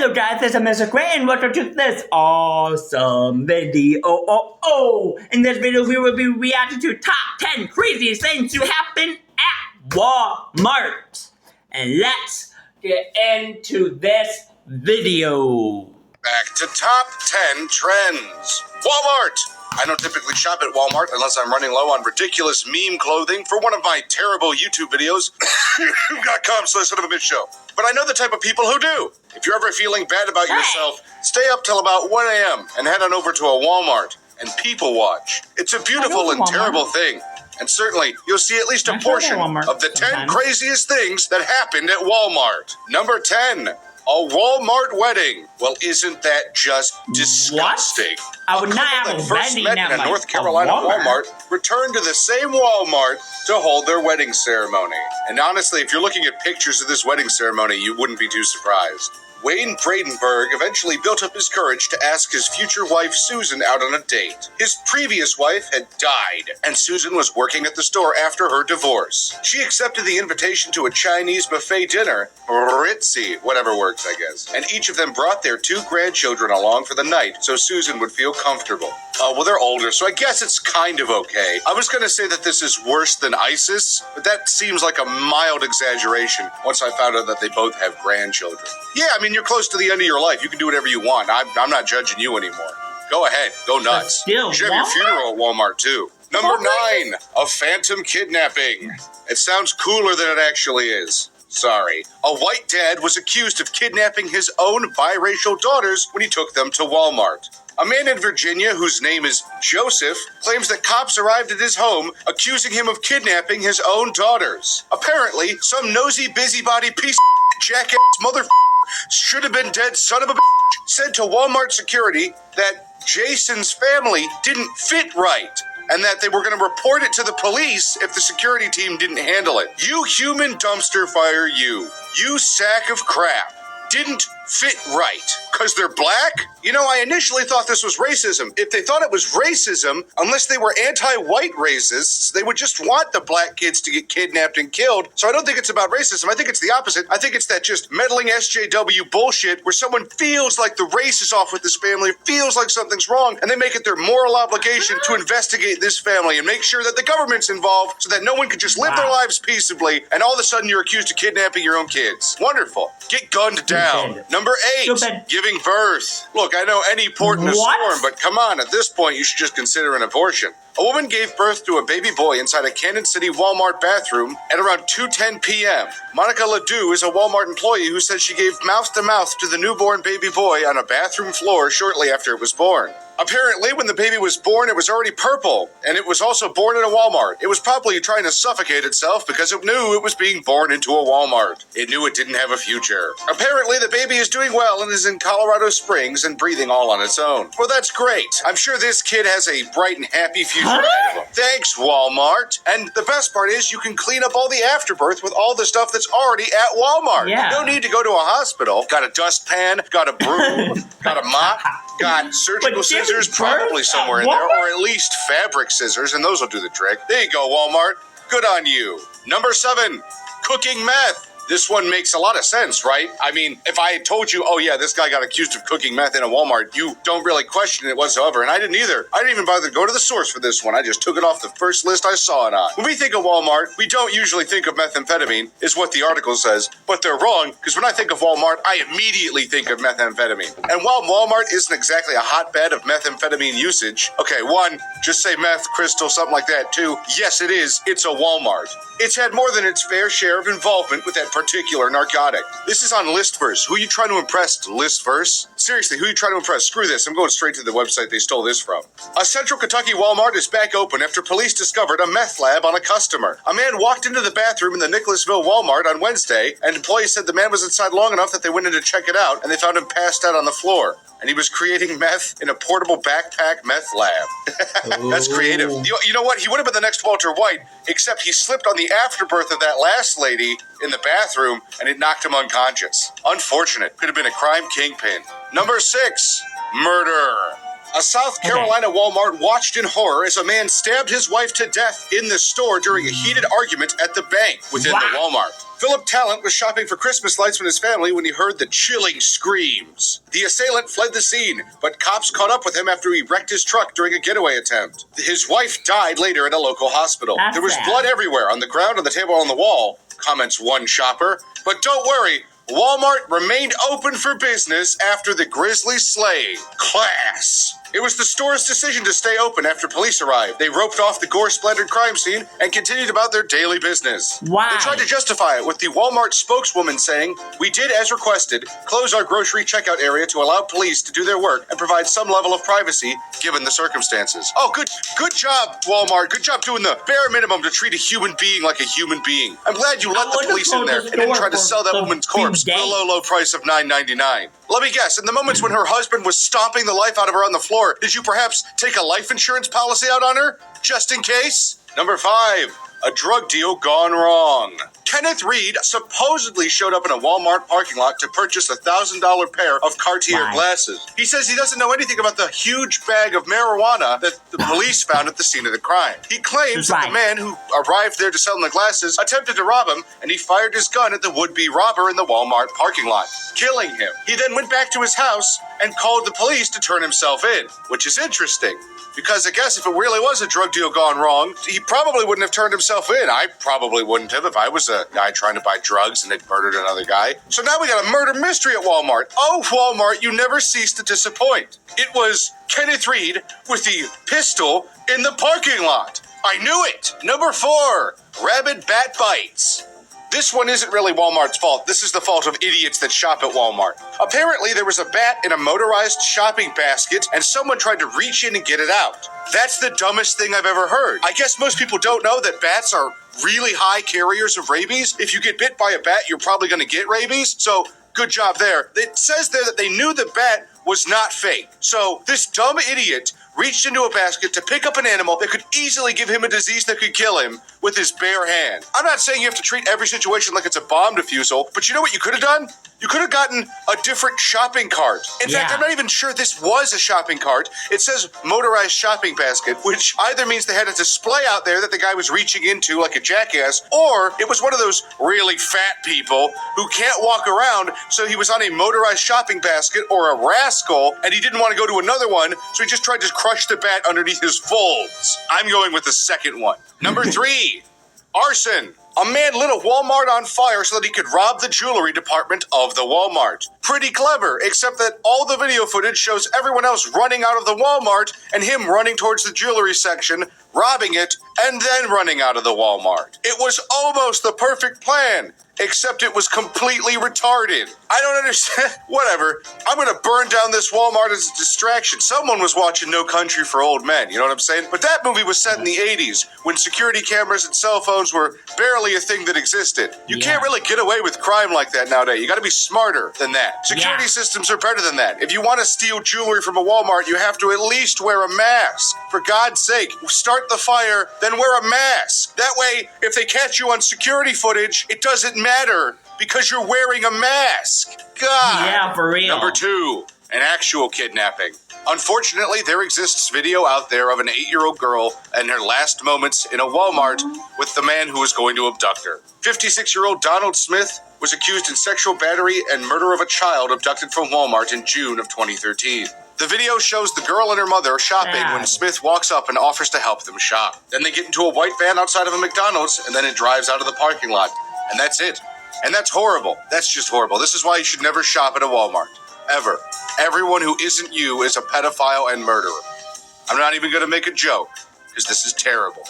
Hello guys, this is Mr. Gray and welcome to this awesome video. In this video we will be reacting to top 10 craziest things to happen at Walmart. And let's get into this video. Back to top 10 trends. Walmart! I don't typically shop at Walmart unless I'm running low on ridiculous meme clothing for one of my terrible YouTube videos. .com/son of a bitch show. But I know the type of people who do. If you're ever feeling bad about yourself, stay up till about 1 a.m. and head on over to a Walmart and people watch. It's a beautiful and terrible thing. And certainly, you'll see at least a portion of the 10 craziest things that happened at Walmart. Number 10. A Walmart wedding. Well, isn't that just disgusting? What? I would not have a first wedding met in a North Carolina Walmart returned to the same Walmart to hold their wedding ceremony. And honestly, if you're looking at pictures of this wedding ceremony, you wouldn't be too surprised. Wayne Bradenberg eventually built up his courage to ask his future wife Susan out on a date. His previous wife had died, and Susan was working at the store after her divorce. She accepted the invitation to a Chinese buffet dinner, Ritzy, whatever works, I guess, and each of them brought their 2 grandchildren along for the night so Susan would feel comfortable. Well, they're older, so I guess it's kind of okay. I was going to say that this is worse than ISIS, but that seems like a mild exaggeration once I found out that they both have grandchildren. Yeah, I mean, you're close to the end of your life. You can do whatever you want. I'm not judging you anymore. Go ahead. Go nuts. You should have your funeral at Walmart, too. Number 9, a phantom kidnapping. It sounds cooler than it actually is. Sorry. A white dad was accused of kidnapping his own biracial daughters when he took them to Walmart. A man in Virginia, whose name is Joseph, claims that cops arrived at his home accusing him of kidnapping his own daughters. Apparently, some nosy busybody piece of jackass mother should have been dead son of a bitch said to Walmart security that Jason's family didn't fit right and that they were going to report it to the police if the security team didn't handle it. You human dumpster fire, you sack of crap, didn't fit right because they're black? You know, I initially thought this was racism. If they thought it was racism, unless they were anti-white racists, they would just want the black kids to get kidnapped and killed. So I don't think it's about racism. I think it's the opposite. I think it's that just meddling SJW bullshit where someone feels like the race is off with this family, feels like something's wrong, and they make it their moral obligation to investigate this family and make sure that the government's involved so that no one can just live their lives peaceably and all of a sudden you're accused of kidnapping your own kids. Wonderful. Get gunned down. Number 8, giving birth. Look, I know any port in a storm, but come on, at this point you should just consider an abortion. A woman gave birth to a baby boy inside a Kansas City Walmart bathroom at around 2:10 p.m. Monica Ledoux is a Walmart employee who said she gave mouth-to-mouth to the newborn baby boy on a bathroom floor shortly after it was born. Apparently, when the baby was born, it was already purple, and it was also born in a Walmart. It was probably trying to suffocate itself because it knew it was being born into a Walmart. It knew it didn't have a future. Apparently, the baby is doing well and is in Colorado Springs and breathing all on its own. Well, that's great. I'm sure this kid has a bright and happy future ahead of him. Thanks, Walmart. And the best part is you can clean up all the afterbirth with all the stuff that's already at Walmart. Yeah. No need to go to a hospital. Got a dustpan, got a broom, got a mop, got surgical scissors probably somewhere in there, or at least fabric scissors, and those will do the trick. There you go, Walmart. Good on you. Number 7, cooking meth. This one makes a lot of sense, right? I mean, if I had told you, oh yeah, this guy got accused of cooking meth in a Walmart, you don't really question it whatsoever, and I didn't either. I didn't even bother to go to the source for this one. I just took it off the first list I saw it on. When we think of Walmart, we don't usually think of methamphetamine, is what the article says, but they're wrong, because when I think of Walmart, I immediately think of methamphetamine. And while Walmart isn't exactly a hotbed of methamphetamine usage, okay, 1, just say meth, crystal, something like that. 2, yes it is, it's a Walmart. It's had more than its fair share of involvement with that particular narcotic. This is on Listverse. Who are you trying to impress, Listverse? Seriously, who are you trying to impress? Screw this, I'm going straight to the website they stole this from. A Central Kentucky Walmart is back open after police discovered a meth lab on a customer. A man walked into the bathroom in the Nicholasville Walmart on Wednesday, and employees said the man was inside long enough that they went in to check it out, and they found him passed out on the floor. And he was creating meth in a portable backpack meth lab. That's creative. You know what? He would have been the next Walter White, except he slipped on the afterbirth of that last lady in the bathroom, and it knocked him unconscious. Unfortunate. Could have been a crime kingpin. Number 6, murder. A South Carolina Walmart watched in horror as a man stabbed his wife to death in the store during a heated argument at the bank within the Walmart. Philip Talent was shopping for Christmas lights with his family when he heard the chilling screams. The assailant fled the scene, but cops caught up with him after he wrecked his truck during a getaway attempt. His wife died later at a local hospital. That's there was sad. blood everywhere, on the ground, on the table, on the wall, comments one shopper. But don't worry, Walmart remained open for business after the grisly slaying. Class. It was the store's decision to stay open after police arrived. They roped off the gore-splattered crime scene and continued about their daily business. Why? They tried to justify it with the Walmart spokeswoman saying, "We did, as requested, close our grocery checkout area to allow police to do their work and provide some level of privacy given the circumstances." Oh, good job, Walmart. Good job doing the bare minimum to treat a human being like a human being. I'm glad you let the police in there and didn't try to sell that woman's corpse for the low price of $9.99. Let me guess, in the moments when her husband was stomping the life out of her on the floor, did you perhaps take a life insurance policy out on her? Just in case? Number 5. A drug deal gone wrong. Kenneth Reed supposedly showed up in a Walmart parking lot to purchase a $1,000 pair of Cartier glasses. He says he doesn't know anything about the huge bag of marijuana that the police found at the scene of the crime. He claims that the man who arrived there to sell him the glasses attempted to rob him, and he fired his gun at the would-be robber in the Walmart parking lot, killing him. He then went back to his house and called the police to turn himself in, which is interesting. Because I guess if it really was a drug deal gone wrong, he probably wouldn't have turned himself in. I probably wouldn't have if I was a guy trying to buy drugs and had murdered another guy. So now we got a murder mystery at Walmart. Oh, Walmart, you never cease to disappoint. It was Kenneth Reed with the pistol in the parking lot. I knew it. Number 4, rabid bat bites. This one isn't really Walmart's fault. This is the fault of idiots that shop at Walmart. Apparently, there was a bat in a motorized shopping basket, and someone tried to reach in and get it out. That's the dumbest thing I've ever heard. I guess most people don't know that bats are really high carriers of rabies. If you get bit by a bat, you're probably going to get rabies. So, good job there. It says there that they knew the bat was not fake. So, this dumb idiot reached into a basket to pick up an animal that could easily give him a disease that could kill him with his bare hand. I'm not saying you have to treat every situation like it's a bomb defusal, but you know what you could have done? You could have gotten a different shopping cart. In fact, I'm not even sure this was a shopping cart. It says motorized shopping basket, which either means they had a display out there that the guy was reaching into like a jackass, or it was one of those really fat people who can't walk around, so he was on a motorized shopping basket or a rascal, and he didn't want to go to another one, so he just tried to crush the bat underneath his folds. I'm going with the second one. Number 3, arson. A man lit a Walmart on fire so that he could rob the jewelry department of the Walmart. Pretty clever, except that all the video footage shows everyone else running out of the Walmart and him running towards the jewelry section, robbing it, and then running out of the Walmart. It was almost the perfect plan, except it was completely retarded. I don't understand. Whatever. I'm gonna burn down this Walmart as a distraction. Someone was watching No Country for Old Men, you know what I'm saying? But that movie was set in the 80s, when security cameras and cell phones were barely a thing that existed. You can't really get away with crime like that nowadays. You gotta be smarter than that. Security systems are better than that. If you want to steal jewelry from a Walmart, you have to at least wear a mask. For God's sake, start the fire, then wear a mask. That way, if they catch you on security footage, it doesn't matter because you're wearing a mask. God. Yeah, for real. Number 2, an actual kidnapping. Unfortunately, there exists video out there of an 8-year-old girl and her last moments in a Walmart with the man who was going to abduct her. 56-year-old Donald Smith was accused in sexual battery and murder of a child abducted from Walmart in June of 2013. The video shows the girl and her mother shopping when Smith walks up and offers to help them shop. Then they get into a white van outside of a McDonald's, and then it drives out of the parking lot. And that's it. And that's horrible. That's just horrible. This is why you should never shop at a Walmart. Ever. Everyone who isn't you is a pedophile and murderer. I'm not even going to make a joke, because this is terrible.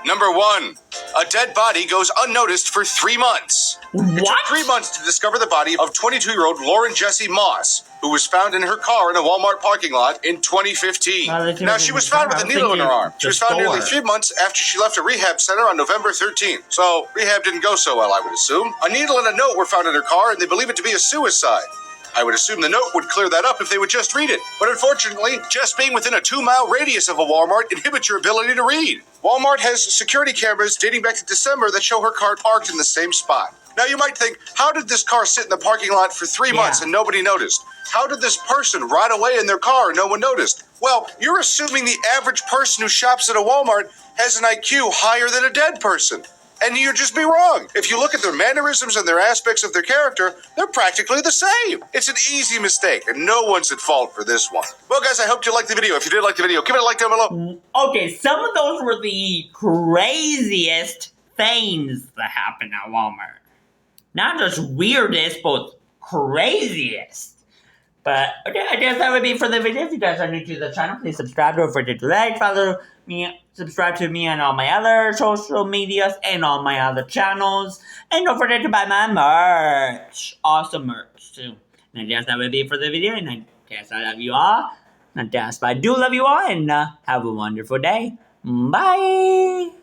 Number 1, a dead body goes unnoticed for 3 months. It took 3 months to discover the body of 22-year-old Lauren Jessie Moss, who was found in her car in a Walmart parking lot in 2015. Now, she was found with a needle in her arm. She was found nearly 3 months after she left a rehab center on November 13th. So, rehab didn't go so well, I would assume. A needle and a note were found in her car, and they believe it to be a suicide. I would assume the note would clear that up if they would just read it. But unfortunately, just being within a 2-mile radius of a Walmart inhibits your ability to read. Walmart has security cameras dating back to December that show her car parked in the same spot. Now you might think, how did this car sit in the parking lot for 3 months and nobody noticed? How did this person ride away in their car and no one noticed? Well, you're assuming the average person who shops at a Walmart has an IQ higher than a dead person. And you'd just be wrong. If you look at their mannerisms and their aspects of their character, they're practically the same. It's an easy mistake, and no one's at fault for this one. Well, guys, I hope you liked the video. If you did like the video, give it a like down below. Okay, some of those were the craziest things that happened at Walmart. Not just weirdest, but craziest. But, okay, I guess that would be for the video. If you guys are new to the channel, please subscribe. Don't forget to like, follow me, subscribe to me on all my other social medias and all my other channels. And don't forget to buy my merch. Awesome merch, too. And I guess that would be for the video. And I guess I love you all. Not guess, but I do love you all. And have a wonderful day. Bye.